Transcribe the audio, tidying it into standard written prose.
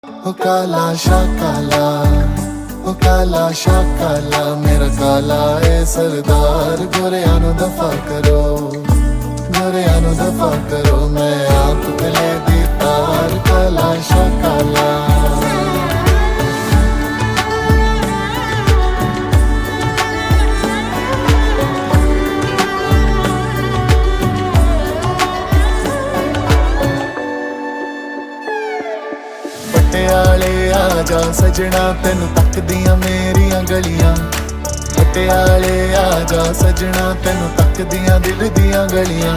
ओ काला शाकाला, ओ काला शाकाला, मेरा काला ए सरदार, गोरियां नू दफा करो, गोरियां नू दफा करो, मैं आप गले दी तार, काला शाकाला। पटियाले आ जा सजना, तेनू तकदियां मेरियां गलियां, पटियाले आ जा सजना, तेनू तकदियां दिल दियां गलियां।